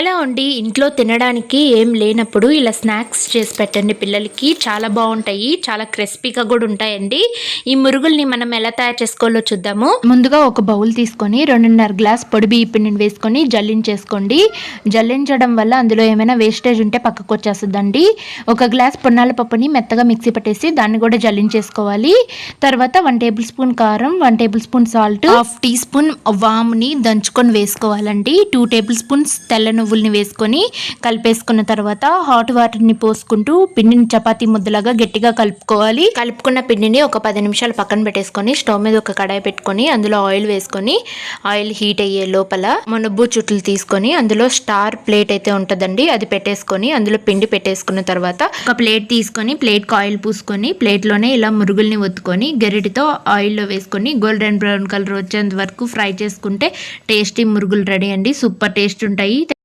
Hello అండి, ఇంట్లో తినడానికి ఏం లేనప్పుడు ఇలా స్నాక్స్ చేసి పెట్టండి పిల్లలకి. చాలా బాగుంటాయి, చాలా క్రిస్పీగా కూడా ఉంటాయండి. ఈ మురుగుల్ని మనం ఎలా తయారు చేసుకోవాలో చూద్దాము. ముందుగా ఒక బౌల్ తీసుకొని 2.5 గ్లాస్ పొడి బియ్య పిండిని వేసుకొని జల్లించేసుకోండి. జల్లించడం వల్ల అందులో ఏమైనా వేస్టేజ్ ఉంటే పక్కకు వచ్చేస్తుందండి. 1 గ్లాస్ పొన్నాల పప్పుని మెత్తగా మిక్సీ పట్టేసి దాన్ని కూడా జల్లించేసుకోవాలి. తర్వాత 1 టేబుల్ స్పూన్ కారం, 1 tablespoon salt, 1/2 teaspoon వాముని దంచుకొని వేసుకోవాలండి. 2 టేబుల్ స్పూన్స్ తెల్ల నువ్వుల్ని వేసుకొని కలిపేసుకున్న తర్వాత హాట్ వాటర్ని పోసుకుంటూ పిండిని చపాతీ ముద్దలాగా గట్టిగా కలుపుకోవాలి. కలుపుకున్న పిండిని ఒక 10 నిమిషాలు పక్కన పెట్టేసుకొని స్టవ్ మీద ఒక కడాయి పెట్టుకొని అందులో ఆయిల్ వేసుకొని ఆయిల్ హీట్ అయ్యే లోపల మునబ్బు చుట్లు తీసుకొని అందులో స్టార్ ప్లేట్ అయితే ఉంటుందండి అది పెట్టేసుకొని అందులో పిండి పెట్టేసుకున్న తర్వాత ఒక ప్లేట్ తీసుకొని ప్లేట్కి ఆయిల్ పూసుకొని ప్లేట్లోనే ఇలా మురుగుల్ని ఒత్తుకొని గరిటితో ఆయిల్లో వేసుకొని గోల్డెన్ బ్రౌన్ కలర్ వచ్చేంత వరకు ఫ్రై చేసుకుంటే టేస్టీ మురుగులు రెడీ అండి. సూపర్ టేస్ట్ ఉంటాయి.